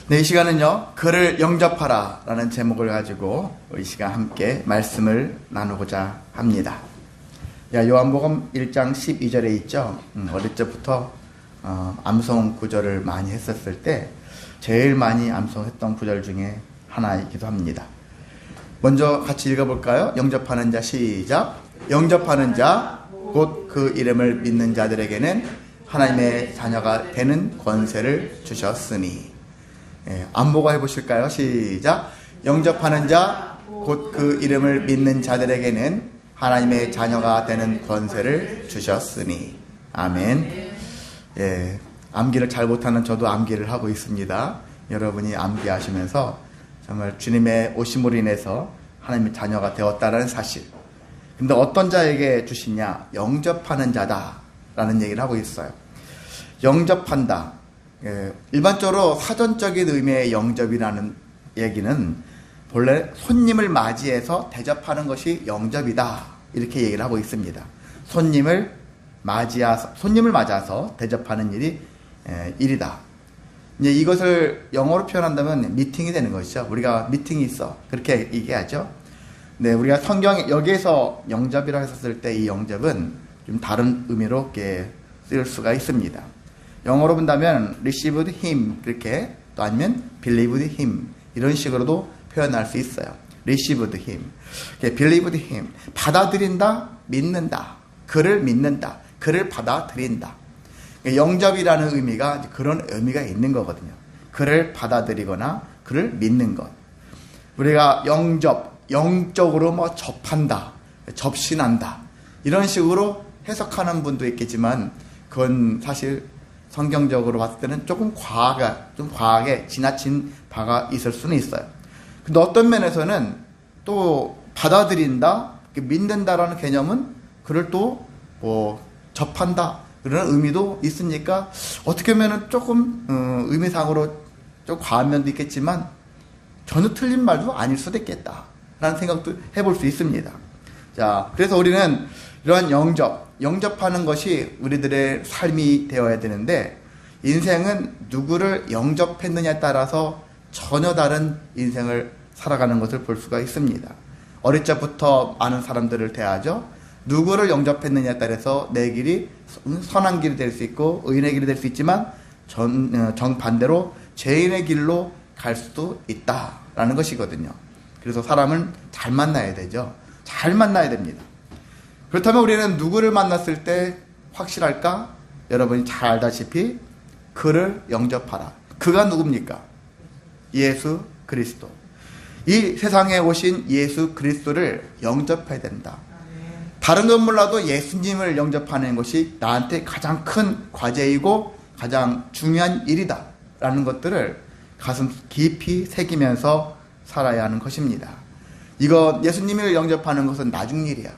네, 이 시간은요, 그를 영접하라 라는 제목을 가지고 이 시간 함께 말씀을 나누고자 합니다. 요한복음 1장 12절에 있죠. 어릴 적부터 암송 구절을 많이 했었을 때 제일 많이 암송했던 구절 중에 하나이기도 합니다. 먼저 같이 읽어볼까요? 영접하는 자 시작. 영접하는 자 곧 그 이름을 믿는 자들에게는 하나님의 자녀가 되는 권세를 주셨으니. 안보가 해보실까요? 시작. 영접하는 자 곧 그 이름을 믿는 자들에게는 하나님의 자녀가 되는 권세를 주셨으니. 아멘. 암기를 잘 못하는 저도 암기를 하고 있습니다. 여러분이 암기하시면서 정말 주님의 오심으로 인해서 하나님의 자녀가 되었다는 사실. 근데 어떤 자에게 주시냐? 영접하는 자다라는 얘기를 하고 있어요. 영접한다. 일반적으로 사전적인 의미의 영접이라는 얘기는 본래 손님을 맞이해서 대접하는 것이 영접이다, 이렇게 얘기를 하고 있습니다. 손님을 맞아서 대접하는 일이다. 이제 이것을 영어로 표현한다면 미팅이 되는 것이죠. 우리가 미팅이 있어, 그렇게 얘기하죠. 네, 우리가 성경 여기에서 영접이라고 했었을 때 이 영접은 좀 다른 의미로 쓸 수가 있습니다. 영어로 본다면 received him, 그렇게, 또 아니면 believed him, 이런 식으로도 표현할 수 있어요. received him, believed him, 받아들인다, 믿는다, 그를 믿는다, 그를 받아들인다. 영접이라는 의미가 그런 의미가 있는 거거든요. 그를 받아들이거나 그를 믿는 것. 우리가 영적으로 접한다, 접신한다, 이런 식으로 해석하는 분도 있겠지만 그건 사실 성경적으로 봤을 때는 좀 과하게 지나친 바가 있을 수는 있어요. 근데 어떤 면에서는 또 받아들인다, 믿는다라는 개념은 그를 또 접한다, 그런 의미도 있으니까 어떻게 보면 조금 의미상으로 좀 과한 면도 있겠지만 전혀 틀린 말도 아닐 수도 있겠다 라는 생각도 해볼 수 있습니다. 자, 그래서 우리는 이러한 영접하는 것이 우리들의 삶이 되어야 되는데, 인생은 누구를 영접했느냐에 따라서 전혀 다른 인생을 살아가는 것을 볼 수가 있습니다. 어릴 적부터 많은 사람들을 대하죠. 누구를 영접했느냐에 따라서 내 길이 선한 길이 될 수 있고 의인의 길이 될 수 있지만 정반대로 죄인의 길로 갈 수도 있다라는 것이거든요. 그래서 사람은 잘 만나야 되죠. 잘 만나야 됩니다. 그렇다면 우리는 누구를 만났을 때 확실할까? 여러분이 잘 알다시피 그를 영접하라. 그가 누굽니까? 예수 그리스도. 이 세상에 오신 예수 그리스도를 영접해야 된다. 다른 건 몰라도 예수님을 영접하는 것이 나한테 가장 큰 과제이고 가장 중요한 일이다 라는 것들을 가슴 깊이 새기면서 살아야 하는 것입니다. 이거 예수님을 영접하는 것은 나중 일이야.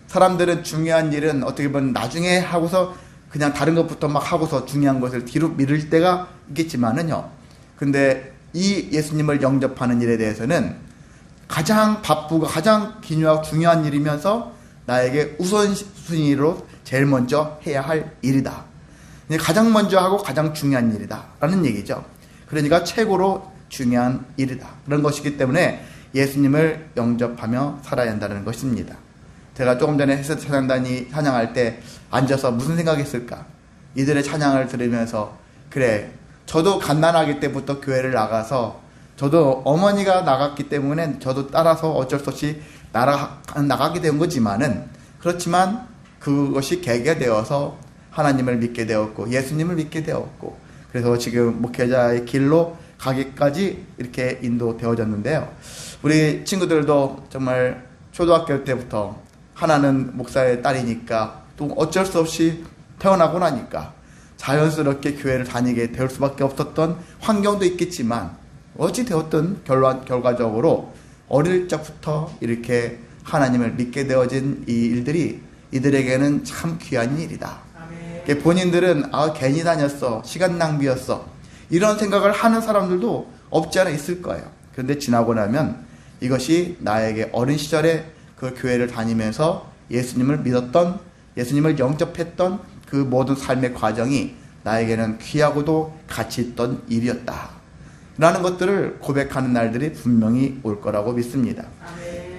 사람들은 중요한 일은 어떻게 보면 나중에 하고서 그냥 다른 것부터 막 하고서 중요한 것을 뒤로 미룰 때가 있겠지만은요. 근데 이 예수님을 영접하는 일에 대해서는 가장 바쁘고 가장 기묘하고 중요한 일이면서 나에게 우선순위로 제일 먼저 해야 할 일이다. 가장 먼저 하고 가장 중요한 일이다 라는 얘기죠. 그러니까 최고로 중요한 일이다. 그런 것이기 때문에 예수님을 영접하며 살아야 한다는 것입니다. 제가 조금 전에 해서 찬양단이 찬양할 때 앉아서 무슨 생각했을까? 이들의 찬양을 들으면서 그래, 저도 갓난아기 때부터 교회를 나가서 저도 어머니가 나갔기 때문에 저도 따라서 어쩔 수 없이 나가게 된 거지만은, 그렇지만 그것이 계기가 되어서 하나님을 믿게 되었고 예수님을 믿게 되었고, 그래서 지금 목회자의 길로 가기까지 이렇게 인도되어졌는데요. 우리 친구들도 정말 초등학교 때부터 하나는 목사의 딸이니까 또 어쩔 수 없이 태어나고 나니까 자연스럽게 교회를 다니게 될 수밖에 없었던 환경도 있겠지만, 어찌 되었든 결과적으로 어릴 적부터 이렇게 하나님을 믿게 되어진 이 일들이 이들에게는 참 귀한 일이다. 아멘. 본인들은 괜히 다녔어, 시간 낭비였어, 이런 생각을 하는 사람들도 없지 않아 있을 거예요. 그런데 지나고 나면 이것이 나에게 어린 시절에 그 교회를 다니면서 예수님을 믿었던, 예수님을 영접했던 그 모든 삶의 과정이 나에게는 귀하고도 가치 있던 일이었다. 라는 것들을 고백하는 날들이 분명히 올 거라고 믿습니다.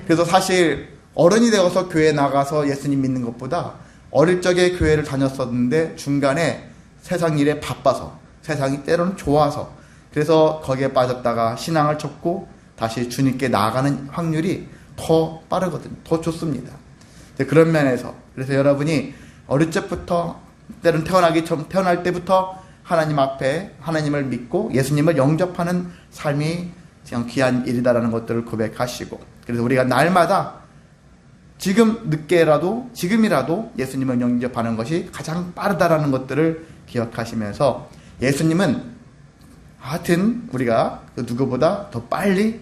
그래서 사실 어른이 되어서 교회 나가서 예수님 믿는 것보다 어릴 적에 교회를 다녔었는데 중간에 세상 일에 바빠서, 세상이 때로는 좋아서, 그래서 거기에 빠졌다가 신앙을 접고 다시 주님께 나아가는 확률이 더 빠르거든요. 더 좋습니다. 그런 면에서, 그래서 여러분이 어릴 적부터, 때로는 태어날 때부터 하나님 앞에 하나님을 믿고 예수님을 영접하는 삶이 그냥 귀한 일이다라는 것들을 고백하시고, 그래서 우리가 날마다 지금이라도 예수님을 영접하는 것이 가장 빠르다라는 것들을 기억하시면서, 예수님은 하여튼 우리가 그 누구보다 더 빨리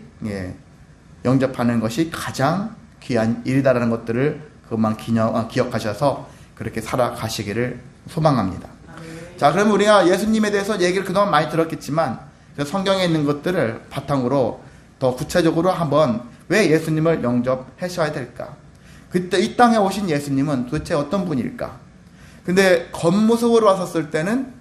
영접하는 것이 가장 귀한 일이다라는 것들을 그것만 기억하셔서 그렇게 살아가시기를 소망합니다. 자, 그럼 우리가 예수님에 대해서 얘기를 그동안 많이 들었겠지만 성경에 있는 것들을 바탕으로 더 구체적으로 한번 왜 예수님을 영접하셔야 될까? 그때 이 땅에 오신 예수님은 도대체 어떤 분일까? 근데 겉모습으로 왔었을 때는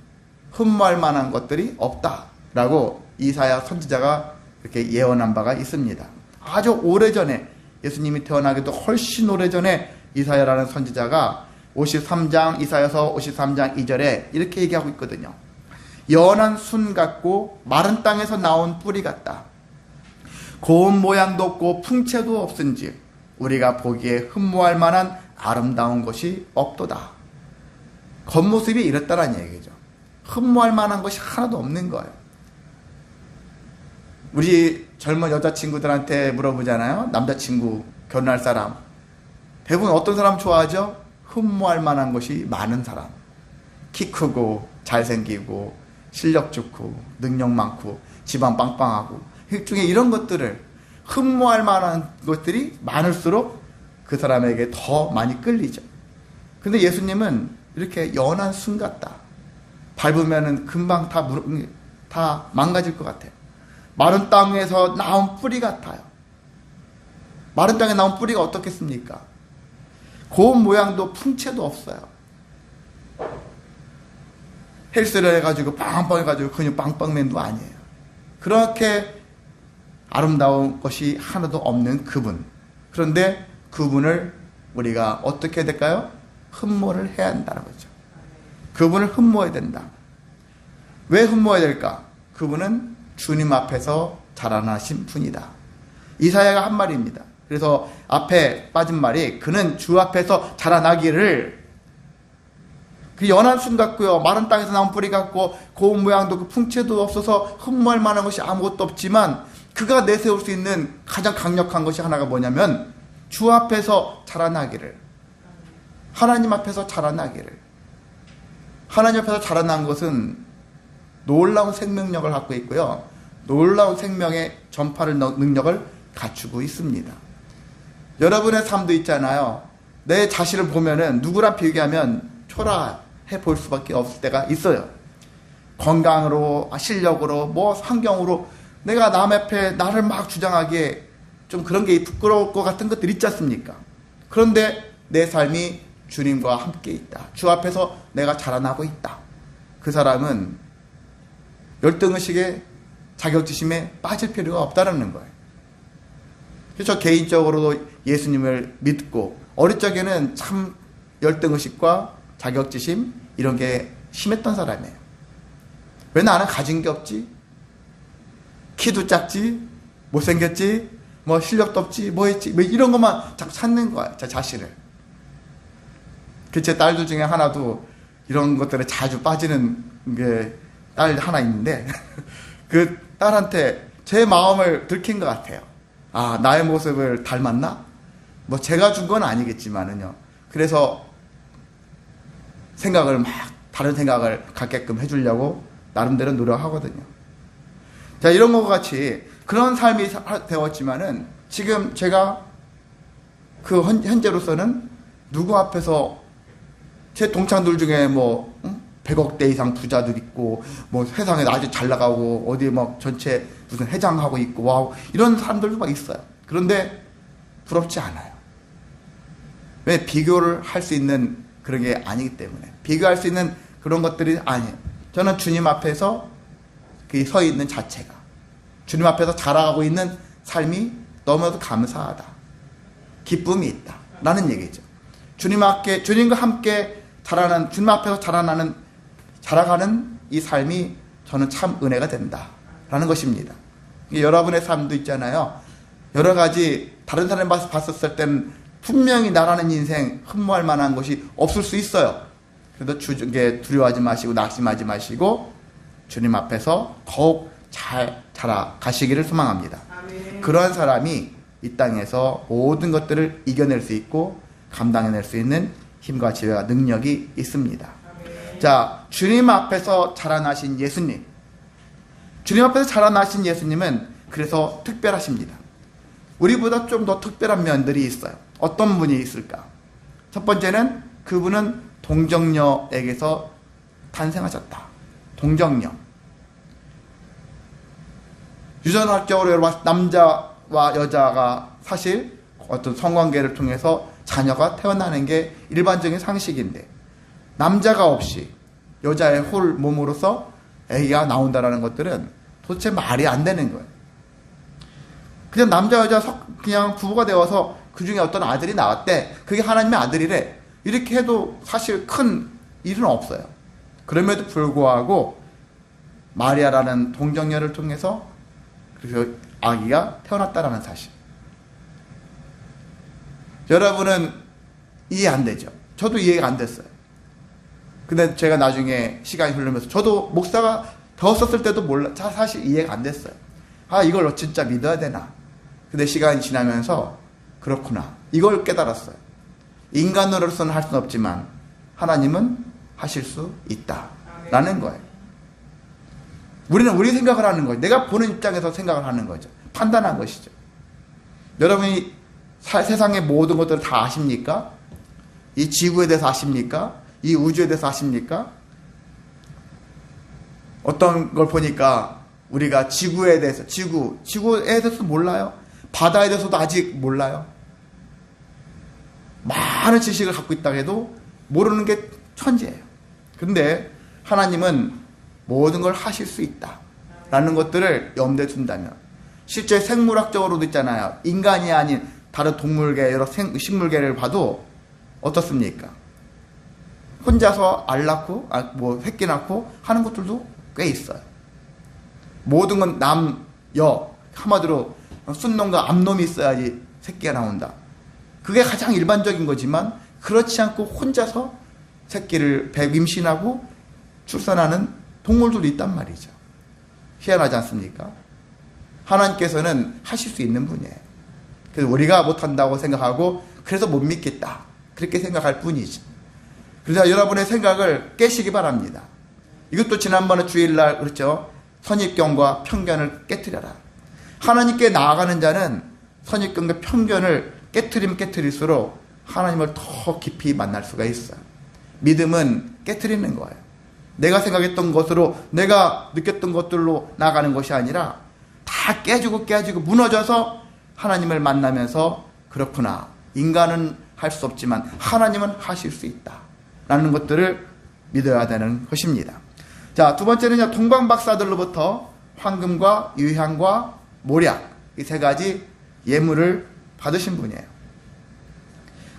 흠모할 만한 것들이 없다라고 이사야 선지자가 이렇게 예언한 바가 있습니다. 아주 오래전에, 예수님이 태어나기도 훨씬 오래전에 이사야라는 선지자가 이사야서 53장 2절에 이렇게 얘기하고 있거든요. 연한 순 같고 마른 땅에서 나온 뿌리 같다. 고운 모양도 없고 풍채도 없은즉 우리가 보기에 흠모할 만한 아름다운 것이 없도다. 겉모습이 이렇다는 얘기죠. 흠모할 만한 것이 하나도 없는 거예요. 우리 젊은 여자친구들한테 물어보잖아요. 남자친구, 결혼할 사람. 대부분 어떤 사람 좋아하죠? 흠모할 만한 것이 많은 사람. 키 크고 잘생기고 실력 좋고 능력 많고 집안 빵빵하고, 일종의 이런 것들을 흠모할 만한 것들이 많을수록 그 사람에게 더 많이 끌리죠. 근데 예수님은 이렇게 연한 순 같다. 밟으면은 금방 다 망가질 것 같아요. 마른 땅에서 나온 뿌리 같아요. 마른 땅에 나온 뿌리가 어떻겠습니까? 고운 모양도 풍채도 없어요. 헬스를 해가지고 빵빵 해가지고 근육 빵빵맨도 아니에요. 그렇게 아름다운 것이 하나도 없는 그분. 그런데 그분을 우리가 어떻게 해야 될까요? 흠모를 해야 한다는 거죠. 그분을 흠모해야 된다. 왜 흠모해야 될까? 그분은 주님 앞에서 자라나신 분이다. 이사야가 한 말입니다. 그래서 앞에 빠진 말이, 그는 주 앞에서 자라나기를, 그 연한 순 같고요, 마른 땅에서 나온 뿌리 같고 고운 모양도 그 풍채도 없어서 흠모할 만한 것이 아무것도 없지만, 그가 내세울 수 있는 가장 강력한 것이 하나가 뭐냐면 주 앞에서 자라나기를, 하나님 앞에서 자라나기를. 하나님 앞에서 자라난 것은 놀라운 생명력을 갖고 있고요, 놀라운 생명의 전파를 능력을 갖추고 있습니다. 여러분의 삶도 있잖아요. 내 자신을 보면은 누구랑 비교하면 초라해 볼 수밖에 없을 때가 있어요. 건강으로, 실력으로, 환경으로 내가 남 앞에 나를 막 주장하기에 좀 그런 게 부끄러울 것 같은 것들 있지 않습니까? 그런데 내 삶이 주님과 함께 있다. 주 앞에서 내가 자라나고 있다. 그 사람은 열등의식에, 자격지심에 빠질 필요가 없다는 거예요. 그래서 개인적으로도 예수님을 믿고 어릴 적에는 참 열등의식과 자격지심 이런 게 심했던 사람이에요. 왜 나는 가진 게 없지? 키도 작지? 못생겼지? 실력도 없지? 뭐 했지? 이런 것만 자꾸 찾는 거야, 제 자신을. 제 딸들 중에 하나도 이런 것들에 자주 빠지는 게 딸 하나 있는데 그 딸한테 제 마음을 들킨 것 같아요. 아, 나의 모습을 닮았나? 제가 준 건 아니겠지만은요. 그래서 다른 생각을 갖게끔 해주려고 나름대로 노력하거든요. 자, 이런 것과 같이 그런 삶이 되었지만은 지금 제가 그 현재로서는 누구 앞에서 제 동창들 중에 100억대 이상 부자들 있고, 세상에 아주 잘 나가고, 어디 전체 무슨 회장하고 있고, 와우, 이런 사람들도 막 있어요. 그런데 부럽지 않아요. 왜? 비교를 할 수 있는 그런 게 아니기 때문에. 비교할 수 있는 그런 것들이 아니에요. 저는 주님 앞에서 서 있는 자체가, 주님 앞에서 자라가고 있는 삶이 너무나도 감사하다. 기쁨이 있다. 라는 얘기죠. 주님과 함께 자라는, 주님 앞에서 자라가는 이 삶이 저는 참 은혜가 된다. 라는 것입니다. 여러분의 삶도 있잖아요. 여러 가지 다른 사람이 봤었을 때는 분명히 나라는 인생 흠모할 만한 것이 없을 수 있어요. 그래도 두려워하지 마시고 낙심하지 마시고 주님 앞에서 더욱 잘 자라가시기를 소망합니다. 아멘. 그러한 사람이 이 땅에서 모든 것들을 이겨낼 수 있고 감당해낼 수 있는 힘과 지혜와 능력이 있습니다. 아멘. 자, 주님 앞에서 자라나신 예수님. 주님 앞에서 자라나신 예수님은 그래서 특별하십니다. 우리보다 좀 더 특별한 면들이 있어요. 어떤 분이 있을까? 첫 번째는 그분은 동정녀에게서 탄생하셨다. 동정녀. 유전학적으로 여러분 남자와 여자가 사실 어떤 성관계를 통해서 자녀가 태어나는 게 일반적인 상식인데 남자가 없이 여자의 홀 몸으로서 애기가 나온다라는 것들은 도대체 말이 안 되는 거예요. 그냥 남자 여자 그냥 부부가 되어서 그 중에 어떤 아들이 나왔대. 그게 하나님의 아들이래. 이렇게 해도 사실 큰 일은 없어요. 그럼에도 불구하고 마리아라는 동정녀를 통해서 그래서 아기가 태어났다라는 사실. 여러분은 이해 안 되죠? 저도 이해가 안 됐어요. 근데 제가 나중에 시간이 흐르면서 저도 목사가 되었을 때도 사실 이해가 안 됐어요. 아, 이걸 진짜 믿어야 되나? 근데 시간이 지나면서 그렇구나. 이걸 깨달았어요. 인간으로서는 할 수는 없지만 하나님은 하실 수 있다라는 거예요. 우리는 우리 생각을 하는 거예요. 내가 보는 입장에서 생각을 하는 거죠. 판단한 것이죠. 여러분이 세상의 모든 것들을 다 아십니까? 이 지구에 대해서 아십니까? 이 우주에 대해서 아십니까? 어떤 걸 보니까 우리가 지구에 대해서도 몰라요. 바다에 대해서도 아직 몰라요. 많은 지식을 갖고 있다고 해도 모르는 게 천재예요. 근데 하나님은 모든 걸 하실 수 있다라는 것들을 염두에 둔다면 실제 생물학적으로도 있잖아요. 인간이 아닌 다른 동물계, 여러 식물계를 봐도 어떻습니까? 혼자서 알 낳고, 새끼 낳고 하는 것들도 꽤 있어요. 모든 건 남, 여, 한마디로 순놈과 암놈이 있어야지 새끼가 나온다. 그게 가장 일반적인 거지만 그렇지 않고 혼자서 새끼를 임신하고 출산하는 동물들도 있단 말이죠. 희한하지 않습니까? 하나님께서는 하실 수 있는 분이에요. 그래서 우리가 못한다고 생각하고 그래서 못 믿겠다. 그렇게 생각할 뿐이지. 그래서 여러분의 생각을 깨시기 바랍니다. 이것도 지난번에 주일날 그렇죠. 선입견과 편견을 깨트려라. 하나님께 나아가는 자는 선입견과 편견을 깨트리면 깨트릴수록 하나님을 더 깊이 만날 수가 있어요. 믿음은 깨트리는 거예요. 내가 생각했던 것으로, 내가 느꼈던 것들로 나가는 것이 아니라 다 깨지고 무너져서 하나님을 만나면서 그렇구나. 인간은 할 수 없지만 하나님은 하실 수 있다. 라는 것들을 믿어야 되는 것입니다. 자, 두 번째는 동방박사들로부터 황금과 유향과 모략, 이 세 가지 예물을 받으신 분이에요.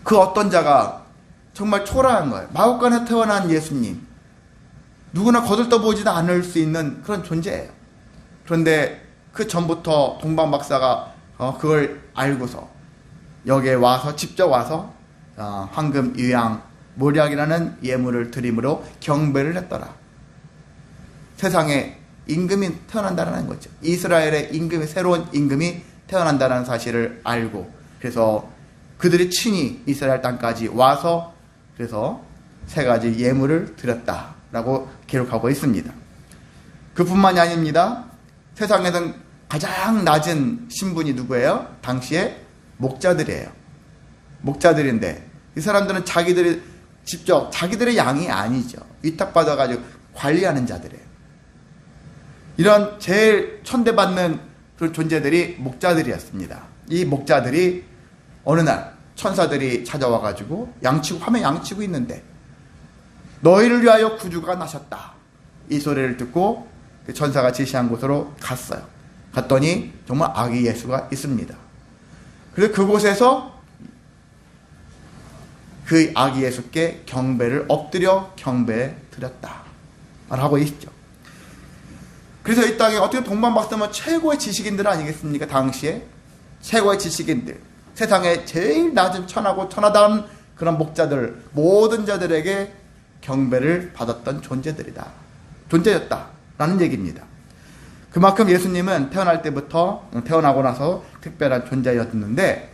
그 어떤 자가 정말 초라한 거예요. 마구간에 태어난 예수님. 누구나 거들떠보지도 않을 수 있는 그런 존재예요. 그런데 그 전부터 동방박사가 그걸 알고서 여기에 와서 직접 와서 황금, 유향, 모략이라는 예물을 드림으로 경배를 했더라. 세상에 임금이 태어난다는 거죠. 이스라엘의 임금이, 새로운 임금이 태어난다는 사실을 알고 그래서 그들이 친히 이스라엘 땅까지 와서 그래서 세 가지 예물을 드렸다라고 기록하고 있습니다. 그뿐만이 아닙니다. 세상에서는 가장 낮은 신분이 누구예요? 당시에 목자들이에요. 목자들인데 이 사람들은 자기들이 직접 자기들의 양이 아니죠. 위탁받아가지고 관리하는 자들이에요. 이런 제일 천대받는 그런 존재들이 목자들이었습니다. 이 목자들이 어느 날 천사들이 찾아와가지고 화면 양치고 있는데 너희를 위하여 구주가 나셨다. 이 소리를 듣고 천사가 지시한 곳으로 갔어요. 갔더니 정말 아기 예수가 있습니다. 그래서 그곳에서 그 아기 예수께 경배를 엎드려 경배해 드렸다 말하고 있죠. 그래서 이 땅에 어떻게 동방박사면 최고의 지식인들 아니겠습니까? 당시에 최고의 지식인들, 세상에 제일 낮은 천하고 천하다운 그런 목자들, 모든 자들에게 경배를 받았던 존재였다라는 얘기입니다. 그만큼 예수님은 태어날 때부터, 태어나고 나서 특별한 존재였는데,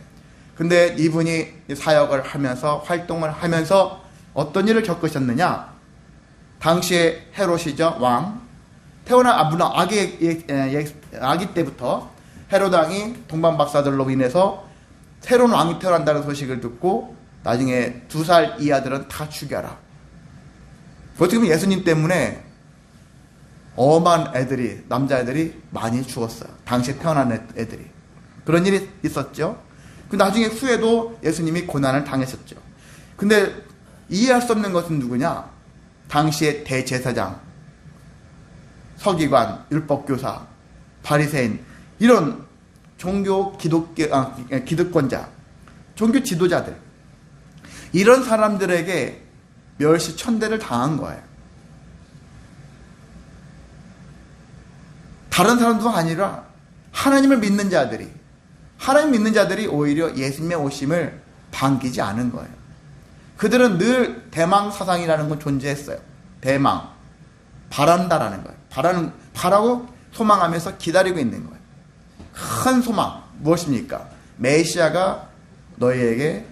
근데 이분이 사역을 하면서, 활동을 하면서 어떤 일을 겪으셨느냐? 당시에 헤롯이죠, 왕. 물론 아기 때부터 헤롯 왕이 동방박사들로 인해서 새로운 왕이 태어난다는 소식을 듣고 나중에 2살 이하들은 다 죽여라. 어떻게 보면 예수님 때문에 어마한 애들이, 남자애들이 많이 죽었어요. 당시에 태어난 애들이. 그런 일이 있었죠. 그 나중에 후에도 예수님이 고난을 당하셨죠. 근데 이해할 수 없는 것은 누구냐? 당시의 대제사장, 서기관, 율법교사, 바리새인, 이런 종교 기득권자, 종교 지도자들, 이런 사람들에게 멸시천대를 당한 거예요. 다른 사람도 아니라 하나님을 믿는 자들이 오히려 예수님의 오심을 반기지 않은 거예요. 그들은 늘 대망 사상이라는 건 존재했어요. 대망, 바란다라는 거예요. 바라고 소망하면서 기다리고 있는 거예요. 큰 소망, 무엇입니까? 메시아가 너희에게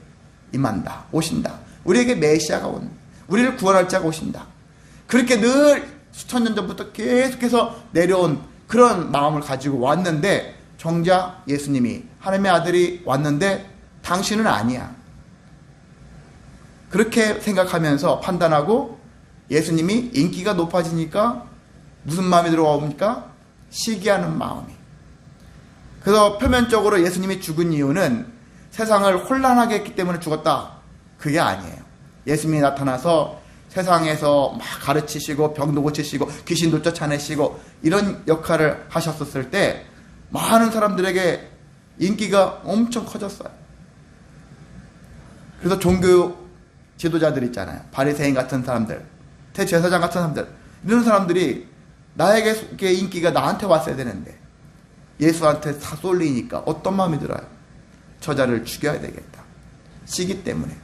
임한다, 오신다. 우리에게 메시아가 온다. 우리를 구원할 자가 오신다. 그렇게 늘 수천 년 전부터 계속해서 내려온 그런 마음을 가지고 왔는데, 정작 예수님이, 하나님의 아들이 왔는데 당신은 아니야. 그렇게 생각하면서 판단하고, 예수님이 인기가 높아지니까 무슨 마음이 들어옵니까? 시기하는 마음이. 그래서 표면적으로 예수님이 죽은 이유는 세상을 혼란하게 했기 때문에 죽었다, 그게 아니에요. 예수님이 나타나서 세상에서 막 가르치시고 병도 고치시고 귀신도 쫓아내시고 이런 역할을 하셨을 때 많은 사람들에게 인기가 엄청 커졌어요. 그래서 종교 지도자들 있잖아요. 바리새인 같은 사람들, 대제사장 같은 사람들, 이런 사람들이 나에게 인기가 나한테 왔어야 되는데 예수한테 다 쏠리니까 어떤 마음이 들어요? 저자를 죽여야 되겠다. 시기 때문에.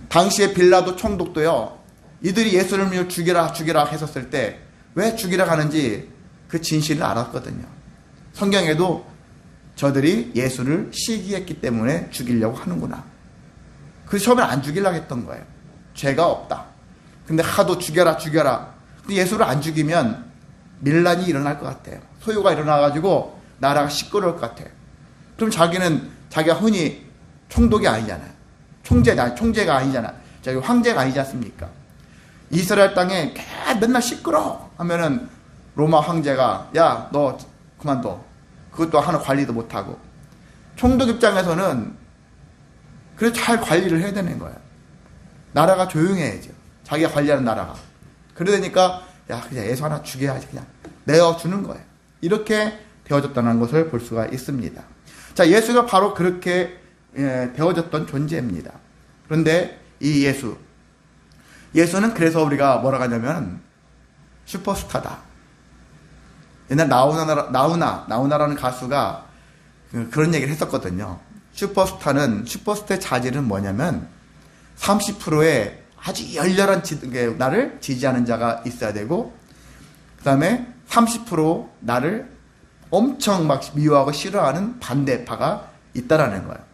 당시에 빌라도 총독도요, 이들이 예수를 죽이라 했었을 때 왜 죽이라 하는지 그 진실을 알았거든요. 성경에도 저들이 예수를 시기했기 때문에 죽이려고 하는구나. 그래서 처음에 안 죽이려고 했던 거예요. 죄가 없다. 근데 하도 죽여라. 근데 예수를 안 죽이면 밀란이 일어날 것 같아요. 소요가 일어나가지고 나라가 시끄러울 것 같아요. 그럼 자기가 흔히 총독이 아니잖아요. 총재가 아니잖아. 저기 황제가 아니지 않습니까? 이스라엘 땅에 맨날 시끄러 하면은 로마 황제가 야, 너 그만둬. 그것도 하나 관리도 못하고. 총독 입장에서는 그래서 잘 관리를 해야 되는 거예요. 나라가 조용해야죠. 자기가 관리하는 나라가. 그러니까 야, 그냥 예수 하나 죽여야지, 그냥 내어주는 거예요. 이렇게 되어졌다는 것을 볼 수가 있습니다. 자, 예수가 바로 그렇게 되어졌던 존재입니다. 그런데 이 예수는 그래서 우리가 뭐라고 하냐면 슈퍼스타다. 옛날 나우나라는 가수가 그런 얘기를 했었거든요. 슈퍼스타의 자질은 뭐냐면 30%의 아주 열렬한 나를 지지하는 자가 있어야 되고, 그 다음에 30% 나를 엄청 막 미워하고 싫어하는 반대파가 있다라는 거예요.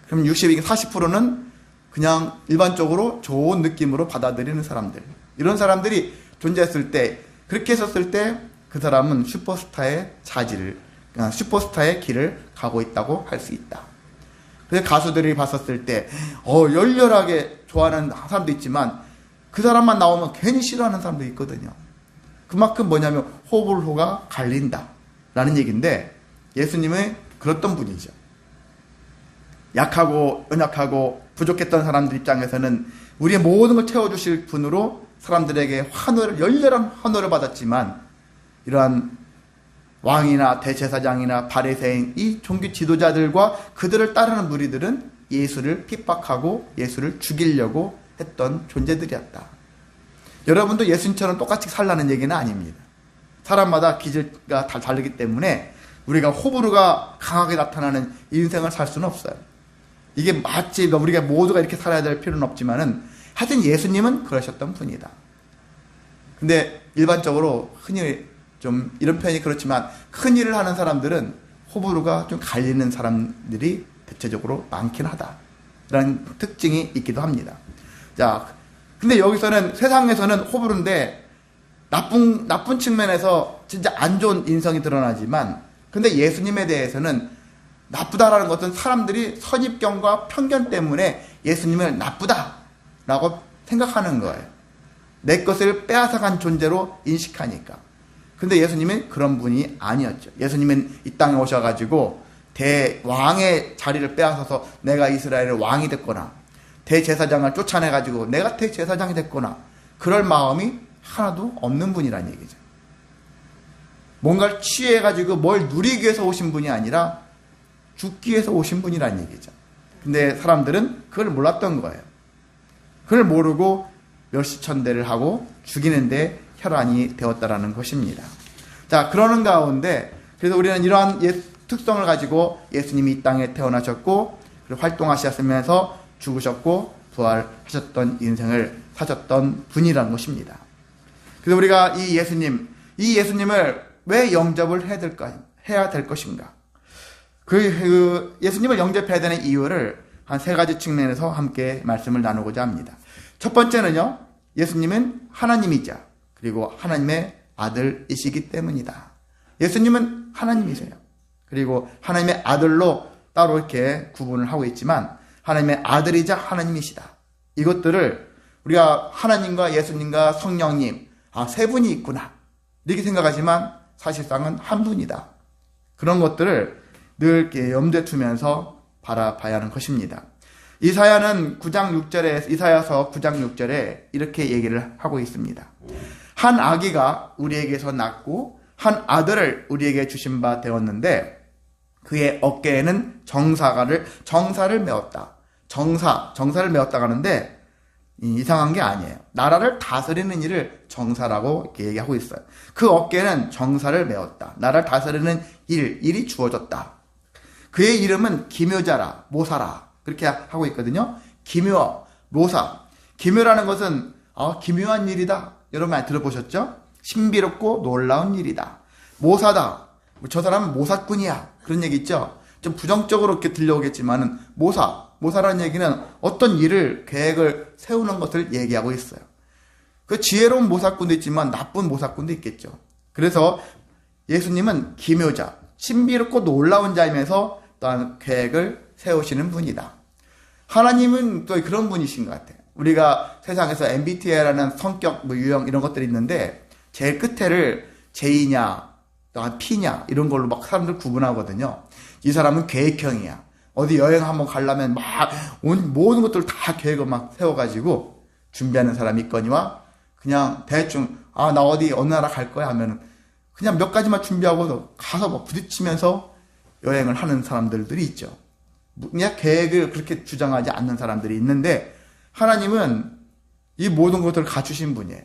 그럼 40%는 그냥 일반적으로 좋은 느낌으로 받아들이는 사람들. 이런 사람들이 존재했을 때, 그렇게 했었을 때 그 사람은 슈퍼스타의 길을 가고 있다고 할 수 있다. 그래서 가수들이 봤었을 때 열렬하게 좋아하는 사람도 있지만 그 사람만 나오면 괜히 싫어하는 사람도 있거든요. 그만큼 뭐냐면 호불호가 갈린다 라는 얘기인데, 예수님은 그랬던 분이죠. 약하고 연약하고 부족했던 사람들 입장에서는 우리의 모든 걸 채워주실 분으로 사람들에게 열렬한 환호를 받았지만, 이러한 왕이나 대제사장이나 바리새인 이 종교 지도자들과 그들을 따르는 무리들은 예수를 핍박하고 예수를 죽이려고 했던 존재들이었다. 여러분도 예수님처럼 똑같이 살라는 얘기는 아닙니다. 사람마다 기질가 다 다르기 때문에 우리가 호불호가 강하게 나타나는 인생을 살 수는 없어요. 이게 마치 우리가 모두가 이렇게 살아야 될 필요는 없지만은 하여튼 예수님은 그러셨던 분이다. 근데 일반적으로 흔히 좀 이런 표현이 그렇지만 큰 일을 하는 사람들은 호불호가 좀 갈리는 사람들이 대체적으로 많긴 하다. 라는 특징이 있기도 합니다. 자, 근데 여기서는 세상에서는 호불호인데 나쁜 측면에서 진짜 안 좋은 인성이 드러나지만 근데 예수님에 대해서는 나쁘다라는 것은 사람들이 선입견과 편견 때문에 예수님을 나쁘다라고 생각하는 거예요. 내 것을 빼앗아간 존재로 인식하니까. 근데 예수님은 그런 분이 아니었죠. 예수님은 이 땅에 오셔가지고 대왕의 자리를 빼앗아서 내가 이스라엘의 왕이 됐거나 대제사장을 쫓아내가지고 내가 대제사장이 됐거나 그럴 마음이 하나도 없는 분이란 얘기죠. 뭔가를 취해가지고 뭘 누리기 위해서 오신 분이 아니라 죽기 위해서 오신 분이란 얘기죠. 근데 사람들은 그걸 몰랐던 거예요. 그걸 모르고 멸시천대를 하고 죽이는데 혈안이 되었다라는 것입니다. 자, 그러는 가운데 그래서 우리는 이러한 특성을 가지고 예수님이 이 땅에 태어나셨고 그리고 활동하셨으면서 죽으셨고 부활하셨던 인생을 사셨던 분이라는 것입니다. 그래서 우리가 이 예수님을 왜 영접을 해야 될 것인가? 그 예수님을 영접해야 되는 이유를 한 세 가지 측면에서 함께 말씀을 나누고자 합니다. 첫 번째는요, 예수님은 하나님이자 그리고 하나님의 아들이시기 때문이다. 예수님은 하나님이세요. 그리고 하나님의 아들로 따로 이렇게 구분을 하고 있지만 하나님의 아들이자 하나님이시다. 이것들을 우리가 하나님과 예수님과 성령님, 세 분이 있구나 이렇게 생각하지만 사실상은 한 분이다. 그런 것들을 늘 이렇게 염두에 두면서 바라봐야 하는 것입니다. 이사야서 9장 6절에 이렇게 얘기를 하고 있습니다. 한 아기가 우리에게서 낳고 한 아들을 우리에게 주신 바 되었는데 그의 어깨에는 정사를 메었다. 정사를 메었다 하는데 이상한 게 아니에요. 나라를 다스리는 일을 정사라고 이렇게 얘기하고 있어요. 그 어깨에는 정사를 메었다. 나라를 다스리는 일이 주어졌다. 그의 이름은 기묘자라, 모사라 그렇게 하고 있거든요. 기묘, 모사. 기묘라는 것은 기묘한 일이다. 여러분 많이 들어보셨죠? 신비롭고 놀라운 일이다. 모사다. 저 사람은 모사꾼이야. 그런 얘기 있죠? 좀 부정적으로 이렇게 들려오겠지만은 모사라는 얘기는 어떤 일을 계획을 세우는 것을 얘기하고 있어요. 그 지혜로운 모사꾼도 있지만 나쁜 모사꾼도 있겠죠. 그래서 예수님은 기묘자, 신비롭고 놀라운 자이면서 또한 계획을 세우시는 분이다. 하나님은 또 그런 분이신 것 같아요. 우리가 세상에서 MBTI라는 성격, 유형 이런 것들이 있는데 제일 끝에를 J냐, 또한 P냐 이런 걸로 막 사람들 구분하거든요. 이 사람은 계획형이야. 어디 여행 한번 가려면 막 모든 것들을 다 계획을 막 세워가지고 준비하는 사람이 있거니와 그냥 대충 나 어디 어느 나라 갈 거야 하면은 그냥 몇 가지만 준비하고 가서 막 부딪히면서 여행을 하는 사람들이 있죠. 그냥 계획을 그렇게 주장하지 않는 사람들이 있는데 하나님은 이 모든 것들을 갖추신 분이에요.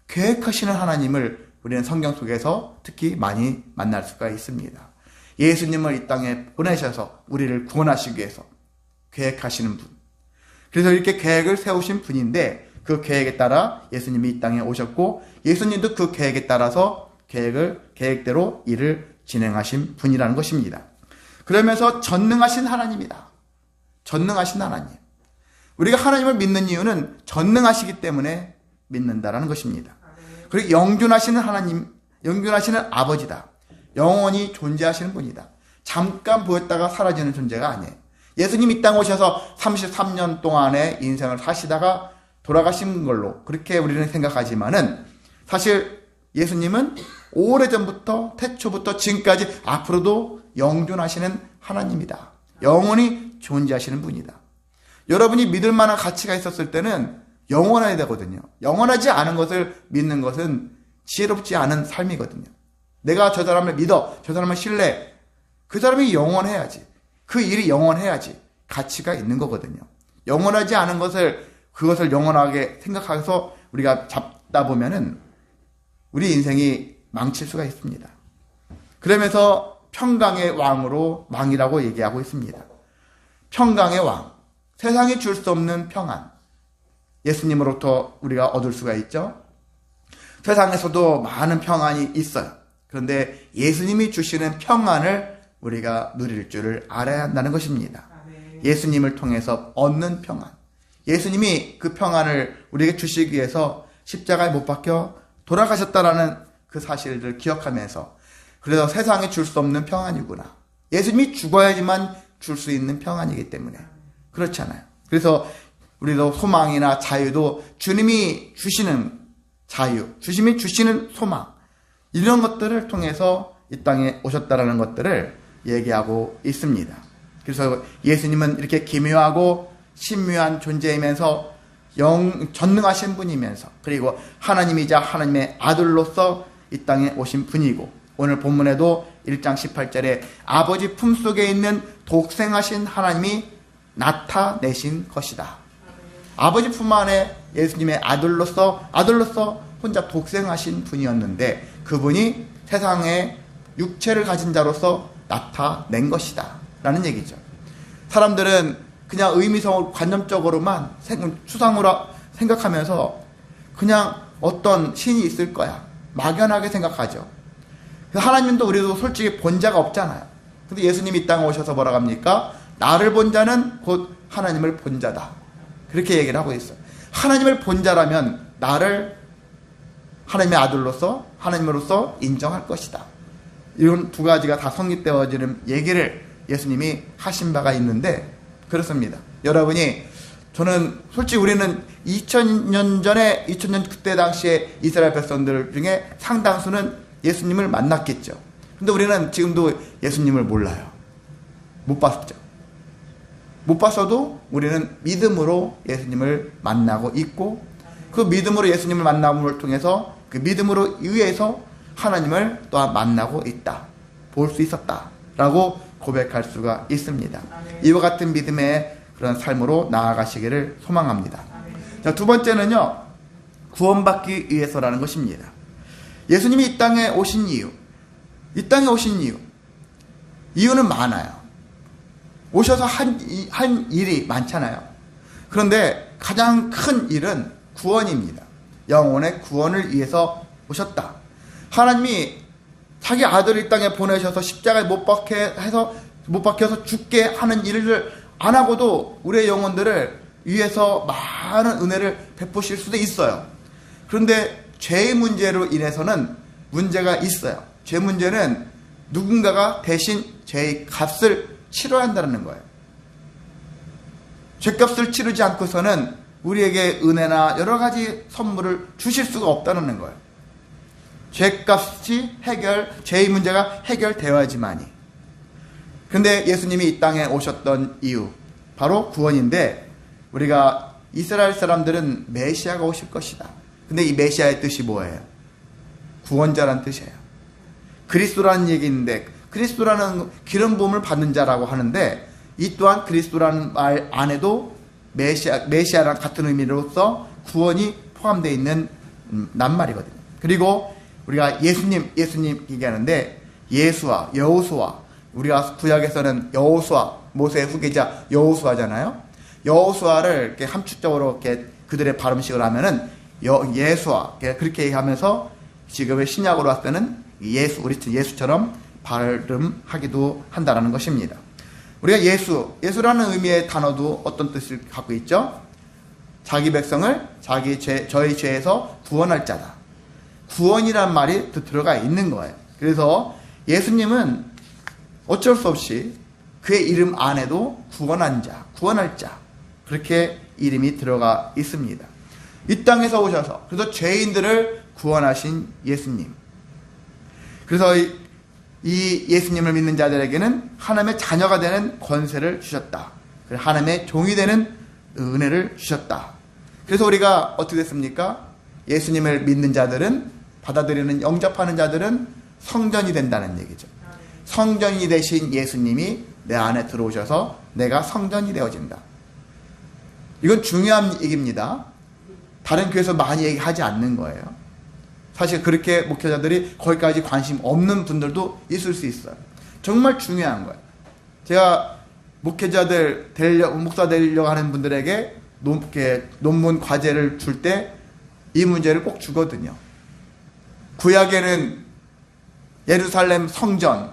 계획하시는 하나님을 우리는 성경 속에서 특히 많이 만날 수가 있습니다. 예수님을 이 땅에 보내셔서 우리를 구원하시기 위해서 계획하시는 분. 그래서 이렇게 계획을 세우신 분인데 그 계획에 따라 예수님이 이 땅에 오셨고 예수님도 그 계획에 따라서 계획대로 일을 진행하신 분이라는 것입니다. 그러면서 전능하신 하나님이다. 전능하신 하나님. 우리가 하나님을 믿는 이유는 전능하시기 때문에 믿는다라는 것입니다. 그리고 영존하시는 하나님, 영존하시는 아버지다. 영원히 존재하시는 분이다. 잠깐 보였다가 사라지는 존재가 아니에요. 예수님 이 땅 오셔서 33년 동안의 인생을 사시다가 돌아가신 걸로 그렇게 우리는 생각하지만은 사실 예수님은 오래전부터 태초부터 지금까지 앞으로도 영존하시는 하나님이다. 영원히 존재하시는 분이다. 여러분이 믿을 만한 가치가 있었을 때는 영원해야 되거든요. 영원하지 않은 것을 믿는 것은 지혜롭지 않은 삶이거든요. 내가 저 사람을 믿어. 저 사람을 신뢰해. 그 사람이 영원해야지. 그 일이 영원해야지. 가치가 있는 거거든요. 영원하지 않은 그것을 영원하게 생각해서 우리가 잡다 보면은 우리 인생이 망칠 수가 있습니다. 그러면서 평강의 왕이라고 얘기하고 있습니다. 평강의 왕. 세상이 줄 수 없는 평안. 예수님으로부터 우리가 얻을 수가 있죠. 세상에서도 많은 평안이 있어요. 그런데 예수님이 주시는 평안을 우리가 누릴 줄을 알아야 한다는 것입니다. 예수님을 통해서 얻는 평안. 예수님이 그 평안을 우리에게 주시기 위해서 십자가에 못 박혀 돌아가셨다라는 그 사실을 기억하면서 그래서 세상에 줄 수 없는 평안이구나. 예수님이 죽어야지만 줄 수 있는 평안이기 때문에 그렇잖아요. 그래서 우리도 소망이나 자유도 주님이 주시는 자유, 주님이 주시는 소망 이런 것들을 통해서 이 땅에 오셨다라는 것들을 얘기하고 있습니다. 그래서 예수님은 이렇게 기묘하고 신묘한 존재이면서 전능하신 분이면서 그리고 하나님이자 하나님의 아들로서 이 땅에 오신 분이고 오늘 본문에도 1장 18절에 아버지 품속에 있는 독생하신 하나님이 나타내신 것이다. 아버지 품 안에 예수님의 아들로서 혼자 독생하신 분이었는데 그분이 세상에 육체를 가진 자로서 나타낸 것이다 라는 얘기죠. 사람들은 그냥 의미성을 관념적으로만 추상으로 생각하면서 그냥 어떤 신이 있을 거야 막연하게 생각하죠. 하나님도 우리도 솔직히 본 자가 없잖아요. 근데 예수님이 이 땅에 오셔서 뭐라고 합니까? 나를 본 자는 곧 하나님을 본 자다. 그렇게 얘기를 하고 있어요. 하나님을 본 자라면 나를 하나님의 아들로서 하나님으로서 인정할 것이다. 이런 두 가지가 다 성립되어지는 얘기를 예수님이 하신 바가 있는데 그렇습니다. 여러분이 저는 솔직히 우리는 2000년 그때 당시에 이스라엘 백성들 중에 상당수는 예수님을 만났겠죠. 근데 우리는 지금도 예수님을 몰라요. 못 봤죠. 못 봤어도 우리는 믿음으로 예수님을 만나고 있고 그 믿음으로 예수님을 만남을 통해서 그 믿음으로 의해서 하나님을 또한 만나고 있다. 볼 수 있었다. 라고 고백할 수가 있습니다. 이와 같은 믿음의 그런 삶으로 나아가시기를 소망합니다. 자, 두 번째는요. 구원받기 위해서라는 것입니다. 예수님이 이 땅에 오신 이유. 이유는 많아요. 오셔서 한 일이 많잖아요. 그런데 가장 큰 일은 구원입니다. 영혼의 구원을 위해서 오셨다. 하나님이 자기 아들을 이 땅에 보내셔서 십자가에 못 박혀서 죽게 하는 일을 안 하고도 우리의 영혼들을 위해서 많은 은혜를 베푸실 수도 있어요. 그런데 죄의 문제로 인해서는 문제가 있어요. 죄 문제는 누군가가 대신 죄의 값을 치러야 한다는 거예요. 죄값을 치르지 않고서는 우리에게 은혜나 여러 가지 선물을 주실 수가 없다는 거예요. 죄값이 죄의 문제가 해결되어야지만이. 근데 예수님이 이 땅에 오셨던 이유 바로 구원인데 우리가 이스라엘 사람들은 메시아가 오실 것이다. 근데 이 메시아의 뜻이 뭐예요? 구원자라는 뜻이에요. 그리스도라는 얘기인데 그리스도라는 기름 부음을 받는 자라고 하는데 이 또한 그리스도라는 말 안에도 메시아랑 같은 의미로서 구원이 포함되어 있는 낱말이거든요. 그리고 우리가 예수님 얘기하는데 예수와 여호수아 우리가 구약에서는 여호수아 모세의 후계자 여호수아잖아요. 여호수아를 이렇게 함축적으로 이렇게 그들의 발음식을 하면은 예수아 그렇게 얘기하면서 지금의 신약으로 왔을 때는 우리 예수처럼 발음하기도 한다는 것입니다. 우리가 예수라는 의미의 단어도 어떤 뜻을 갖고 있죠? 자기 백성을 저희 죄에서 구원할 자다. 구원이란 말이 들어가 있는 거예요. 그래서 예수님은 어쩔 수 없이 그의 이름 안에도 구원한 자, 구원할 자 그렇게 이름이 들어가 있습니다. 이 땅에서 오셔서 그래서 죄인들을 구원하신 예수님. 그래서 이 예수님을 믿는 자들에게는 하나님의 자녀가 되는 권세를 주셨다. 하나님의 종이 되는 은혜를 주셨다. 그래서 우리가 어떻게 됐습니까? 예수님을 믿는 자들은 받아들이는 영접하는 자들은 성전이 된다는 얘기죠. 성전이 되신 예수님이 내 안에 들어오셔서 내가 성전이 되어진다. 이건 중요한 얘기입니다. 다른 교회에서 많이 얘기하지 않는 거예요. 사실 그렇게 목회자들이 거기까지 관심 없는 분들도 있을 수 있어요. 정말 중요한 거예요. 제가 목회자들 목사 되려고 하는 분들에게 논문 과제를 줄 때 이 문제를 꼭 주거든요. 구약에는 예루살렘 성전,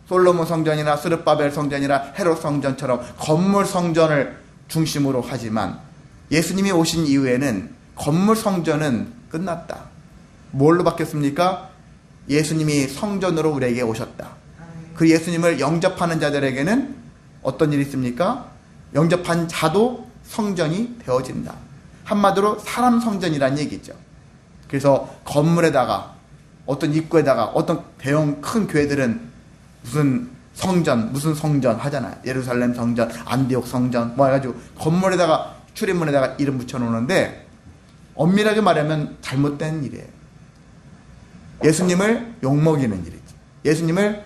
솔로몬 성전이나 스룹바벨 성전이나 헤롯 성전처럼 건물 성전을 중심으로 하지만 예수님이 오신 이후에는 건물 성전은 끝났다. 뭘로 바뀌었습니까? 예수님이 성전으로 우리에게 오셨다. 그 예수님을 영접하는 자들에게는 어떤 일이 있습니까? 영접한 자도 성전이 되어진다. 한마디로 사람 성전이란 얘기죠. 그래서 건물에다가 어떤 입구에다가 어떤 대형 큰 교회들은 무슨 성전 하잖아요. 예루살렘 성전, 안디옥 성전 뭐 해가지고 건물에다가 출입문에다가 이름 붙여놓는데 엄밀하게 말하면 잘못된 일이에요. 예수님을 욕먹이는 일이죠. 예수님을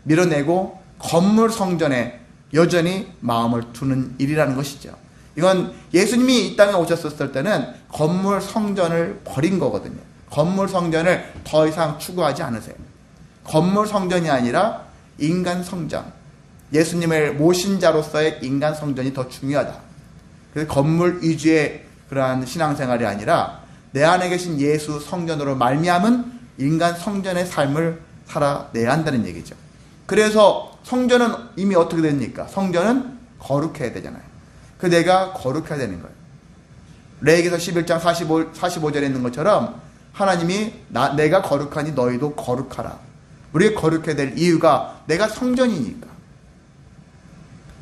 밀어내고 건물 성전에 여전히 마음을 두는 일이라는 것이죠. 이건 예수님이 이 땅에 오셨을 때는 건물 성전을 버린 거거든요. 건물 성전을 더 이상 추구하지 않으세요. 건물 성전이 아니라 인간 성전, 예수님을 모신 자로서의 인간 성전이 더 중요하다. 그래서 건물 위주의 그러한 신앙생활이 아니라 내 안에 계신 예수 성전으로 말미암은 인간 성전의 삶을 살아내야 한다는 얘기죠. 그래서 성전은 이미 어떻게 됩니까? 성전은 거룩해야 되잖아요. 그 내가 거룩해야 되는 거예요. 레위기서 11장 45절에 있는 것처럼 하나님이 내가 거룩하니 너희도 거룩하라. 우리가 거룩해야 될 이유가 내가 성전이니까.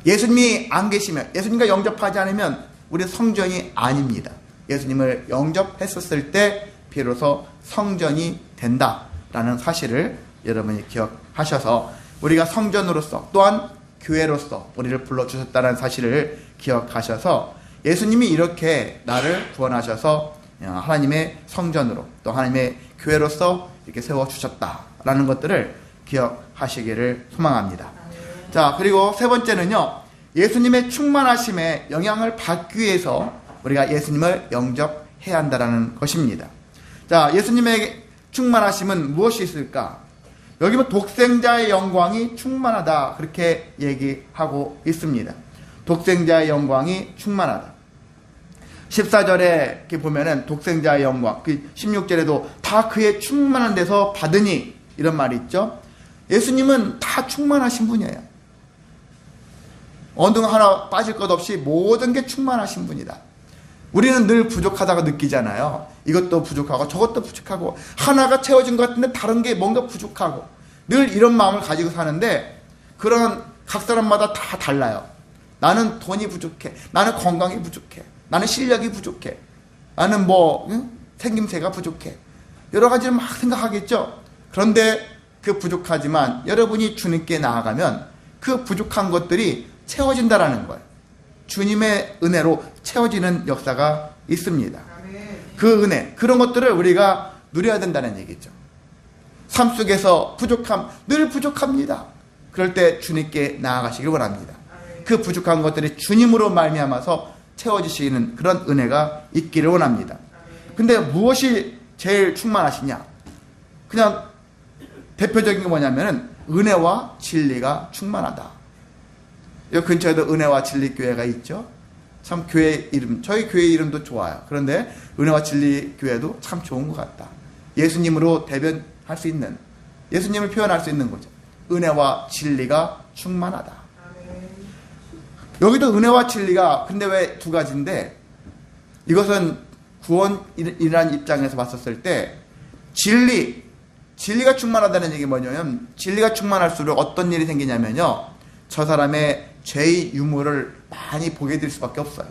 예수님이 안 계시면, 예수님과 영접하지 않으면 우리 성전이 아닙니다. 예수님을 영접했었을 때 비로소 성전이 된다라는 사실을 여러분이 기억하셔서 우리가 성전으로서 또한 교회로서 우리를 불러주셨다는 사실을 기억하셔서 예수님이 이렇게 나를 구원하셔서 하나님의 성전으로 또 하나님의 교회로서 이렇게 세워주셨다라는 것들을 기억하시기를 소망합니다. 자, 그리고 세 번째는요, 예수님의 충만하심에 영향을 받기 위해서 우리가 예수님을 영접해야 한다는 것입니다. 자, 예수님의 충만하심은 무엇이 있을까? 여기 뭐 독생자의 영광이 충만하다 그렇게 얘기하고 있습니다. 독생자의 영광이 충만하다. 14절에 이렇게 보면은 독생자의 영광, 16절에도 다 그의 충만한 데서 받으니 이런 말이 있죠. 예수님은 다 충만하신 분이에요. 어느 하나 빠질 것 없이 모든 게 충만하신 분이다. 우리는 늘 부족하다고 느끼잖아요. 이것도 부족하고 저것도 부족하고 하나가 채워진 것 같은데 다른 게 뭔가 부족하고 늘 이런 마음을 가지고 사는데 그런 각 사람마다 다 달라요. 나는 돈이 부족해. 나는 건강이 부족해. 나는 실력이 부족해. 나는 생김새가 부족해. 여러 가지를 막 생각하겠죠. 그런데 그 부족하지만 여러분이 주님께 나아가면 그 부족한 것들이 채워진다라는 거예요. 주님의 은혜로 채워지는 역사가 있습니다. 그 은혜, 그런 것들을 우리가 누려야 된다는 얘기죠. 삶 속에서 부족함, 늘 부족합니다. 그럴 때 주님께 나아가시길 원합니다. 그 부족한 것들이 주님으로 말미암아서 채워지시는 그런 은혜가 있기를 원합니다. 근데 무엇이 제일 충만하시냐? 그냥 대표적인 게 뭐냐면은 은혜와 진리가 충만하다. 여기 근처에도 은혜와 진리 교회가 있죠. 참 교회 이름, 저희 교회 이름도 좋아요. 그런데 은혜와 진리 교회도 참 좋은 것 같다. 예수님으로 대변할 수 있는, 예수님을 표현할 수 있는 거죠. 은혜와 진리가 충만하다. 여기도 은혜와 진리가 근데 왜 두 가지인데, 이것은 구원이라는 입장에서 봤었을 때 진리가 충만하다는 얘기 뭐냐면, 진리가 충만할수록 어떤 일이 생기냐면요, 저 사람의 죄의 유무를 많이 보게 될 수밖에 없어요.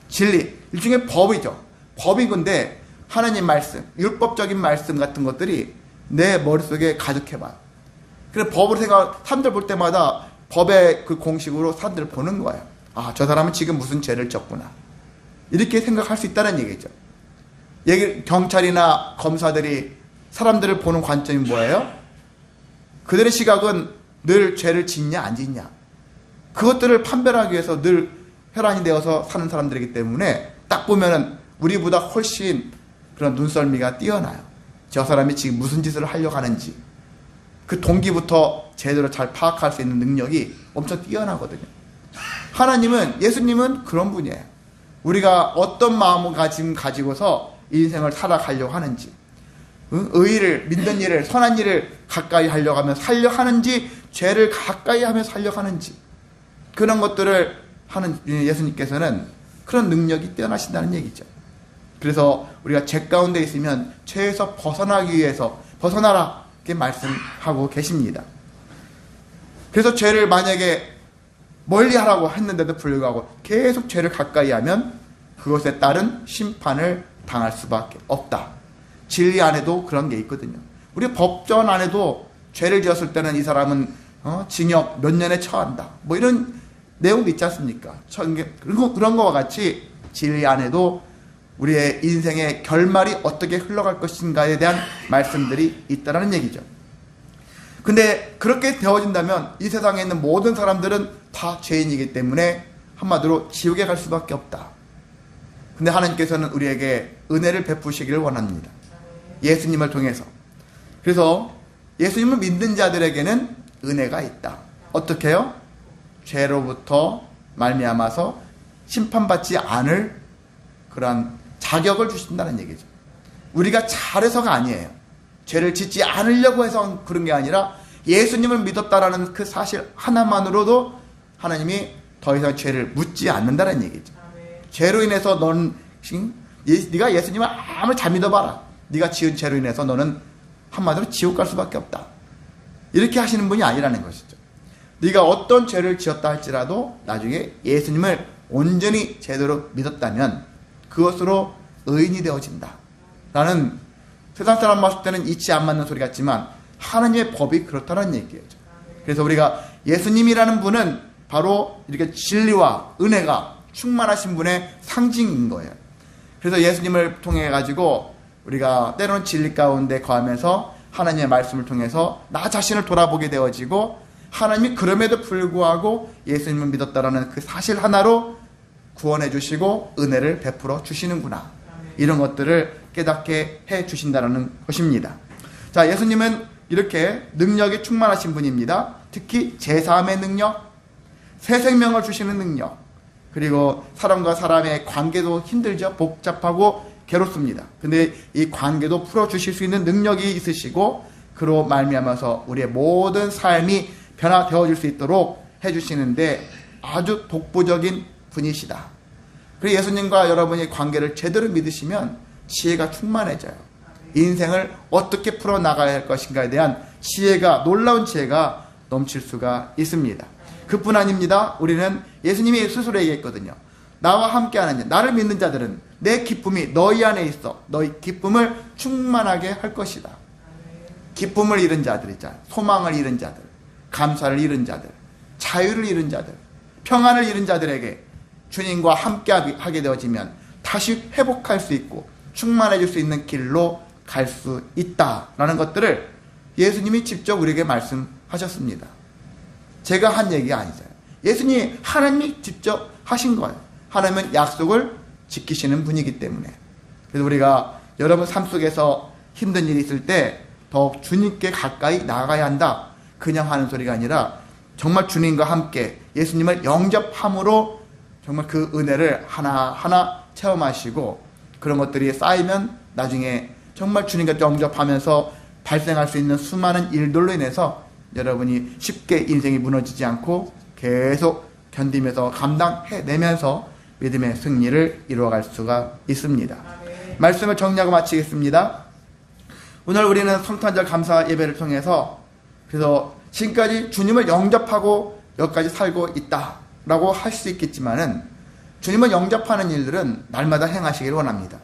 진리, 일종의 법이죠. 법이 근데 하나님 말씀, 율법적인 말씀 같은 것들이 내 머릿속에 가득해봐요. 그래서 법을 사람들 볼 때마다 법의 그 공식으로 사람들을 보는 거예요. 아, 저 사람은 지금 무슨 죄를 졌구나. 이렇게 생각할 수 있다는 얘기죠. 경찰이나 검사들이 사람들을 보는 관점이 뭐예요? 그들의 시각은 늘 죄를 짓냐 안 짓냐, 그것들을 판별하기 위해서 늘 혈안이 되어서 사는 사람들이기 때문에 딱 보면은 우리보다 훨씬 그런 눈썰미가 뛰어나요. 저 사람이 지금 무슨 짓을 하려고 하는지 그 동기부터 제대로 잘 파악할 수 있는 능력이 엄청 뛰어나거든요. 하나님은, 예수님은 그런 분이에요. 우리가 어떤 마음을 가지고서 인생을 살아가려고 하는지, 의의를, 믿는 일을, 선한 일을 가까이 하려고 하면 살려 하는지, 죄를 가까이 하며 살려 하는지, 그런 것들을 하는 예수님께서는 그런 능력이 뛰어나신다는 얘기죠. 그래서 우리가 죄 가운데 있으면 죄에서 벗어나기 위해서 벗어나라 이렇게 말씀하고 계십니다. 그래서 죄를 만약에 멀리 하라고 했는데도 불구하고 계속 죄를 가까이 하면 그것에 따른 심판을 당할 수밖에 없다. 진리 안에도 그런 게 있거든요. 우리 법전 안에도 죄를 지었을 때는 이 사람은 징역 몇 년에 처한다, 뭐 이런 내용도 있지 않습니까? 그런 거와 같이 진리 안에도 우리의 인생의 결말이 어떻게 흘러갈 것인가에 대한 말씀들이 있다는 얘기죠. 근데 그렇게 되어진다면 이 세상에 있는 모든 사람들은 다 죄인이기 때문에 한마디로 지옥에 갈 수밖에 없다. 근데 하나님께서는 우리에게 은혜를 베푸시기를 원합니다. 예수님을 통해서. 그래서 예수님을 믿는 자들에게는 은혜가 있다. 어떻게 해요? 죄로부터 말미암아서 심판받지 않을 그러한 자격을 주신다는 얘기죠. 우리가 잘해서가 아니에요. 죄를 짓지 않으려고 해서 그런 게 아니라 예수님을 믿었다라는 그 사실 하나만으로도 하나님이 더 이상 죄를 묻지 않는다는 얘기죠. 죄로 인해서 네가 예수님을 아무리 잘 믿어봐라, 네가 지은 죄로 인해서 너는 한마디로 지옥 갈 수밖에 없다, 이렇게 하시는 분이 아니라는 것이죠. 네가 어떤 죄를 지었다 할지라도 나중에 예수님을 온전히 제대로 믿었다면 그것으로 의인이 되어진다 라는, 세상 사람 봤을 때는 이치 안 맞는 소리 같지만 하나님의 법이 그렇다는 얘기죠. 그래서 우리가 예수님이라는 분은 바로 이렇게 진리와 은혜가 충만하신 분의 상징인 거예요. 그래서 예수님을 통해 가지고 우리가 때로는 진리 가운데 거하면서 하나님의 말씀을 통해서 나 자신을 돌아보게 되어지고, 하나님이 그럼에도 불구하고 예수님을 믿었다라는 그 사실 하나로 구원해 주시고 은혜를 베풀어 주시는구나, 이런 것들을 깨닫게 해 주신다는 것입니다. 자, 예수님은 이렇게 능력이 충만하신 분입니다. 특히 제사함의 능력, 새 생명을 주시는 능력, 그리고 사람과 사람의 관계도 힘들죠. 복잡하고 괴롭습니다. 근데 이 관계도 풀어주실 수 있는 능력이 있으시고, 그로 말미암아서 우리의 모든 삶이 변화되어질 수 있도록 해주시는데 아주 독보적인 분이시다. 그리고 예수님과 여러분의 관계를 제대로 믿으시면 지혜가 충만해져요. 인생을 어떻게 풀어나가야 할 것인가에 대한 지혜가, 놀라운 지혜가 넘칠 수가 있습니다. 그뿐 아닙니다. 우리는 예수님이 스스로 얘기했거든요. 나와 함께하는 자, 나를 믿는 자들은 내 기쁨이 너희 안에 있어 너희 기쁨을 충만하게 할 것이다. 기쁨을 잃은 자들이자, 소망을 잃은 자들, 감사를 잃은 자들, 자유를 잃은 자들, 평안을 잃은 자들에게 주님과 함께하게 되어지면 다시 회복할 수 있고 충만해질 수 있는 길로 갈 수 있다라는 것들을 예수님이 직접 우리에게 말씀하셨습니다. 제가 한 얘기가 아니잖아요. 예수님이, 하나님이 직접 하신 거예요. 하나님은 약속을 지키시는 분이기 때문에. 그래서 우리가 여러분 삶 속에서 힘든 일이 있을 때 더욱 주님께 가까이 나아가야 한다, 그냥 하는 소리가 아니라 정말 주님과 함께 예수님을 영접함으로 정말 그 은혜를 하나하나 체험하시고, 그런 것들이 쌓이면 나중에 정말 주님과 영접하면서 발생할 수 있는 수많은 일들로 인해서 여러분이 쉽게 인생이 무너지지 않고 계속 견디면서 감당해내면서 믿음의 승리를 이루어갈 수가 있습니다. 말씀을 정리하고 마치겠습니다. 오늘 우리는 성탄절 감사 예배를 통해서, 그래서 지금까지 주님을 영접하고 여기까지 살고 있다라고 할 수 있겠지만은, 주님을 영접하는 일들은 날마다 행하시기를 원합니다.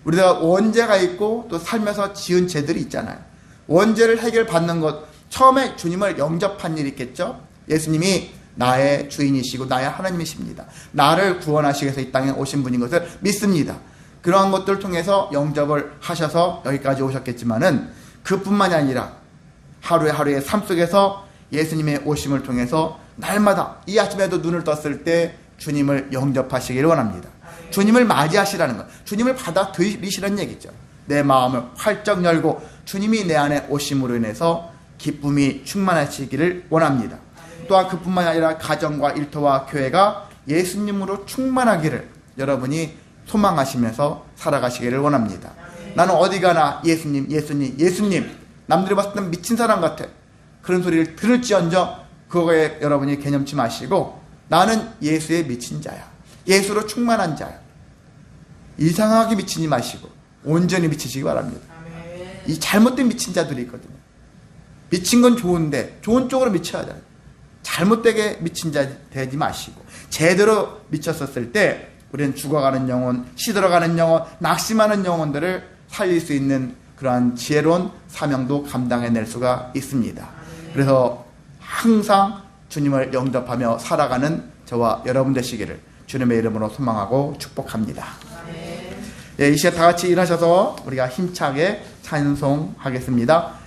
우리가 원죄가 있고 또 살면서 지은 죄들이 있잖아요. 원죄를 해결받는 것, 처음에 주님을 영접한 일이 있겠죠. 예수님이 나의 주인이시고 나의 하나님이십니다. 나를 구원하시기 위해서 이 땅에 오신 분인 것을 믿습니다. 그러한 것들을 통해서 영접을 하셔서 여기까지 오셨겠지만은 그뿐만이 아니라 하루하루의 삶 속에서 예수님의 오심을 통해서 날마다 이 아침에도 눈을 떴을 때 주님을 영접하시기를 원합니다. 주님을 맞이하시라는 것, 주님을 받아들이시라는 얘기죠. 내 마음을 활짝 열고 주님이 내 안에 오심으로 인해서 기쁨이 충만하시기를 원합니다. 또한 그뿐만 아니라 가정과 일터와 교회가 예수님으로 충만하기를 여러분이 소망하시면서 살아가시기를 원합니다. 나는 어디 가나 예수님, 예수님, 예수님, 남들이 봤을 땐 미친 사람 같아. 그런 소리를 들을지언정 그거에 여러분이 개념치 마시고 나는 예수에 미친 자야. 예수로 충만한 자야. 이상하게 미치지 마시고 온전히 미치시기 바랍니다. 이 잘못된 미친 자들이 있거든요. 미친 건 좋은데 좋은 쪽으로 미쳐야 돼요. 잘못되게 미친 자 되지 마시고 제대로 미쳤었을 때 우리는 죽어가는 영혼, 시들어가는 영혼, 낙심하는 영혼들을 살릴 수 있는 그러한 지혜로운 사명도 감당해낼 수가 있습니다. 그래서 항상 주님을 영접하며 살아가는 저와 여러분 되시기를 주님의 이름으로 소망하고 축복합니다. 예, 이 시간 다 같이 일어나셔서 우리가 힘차게 찬송하겠습니다.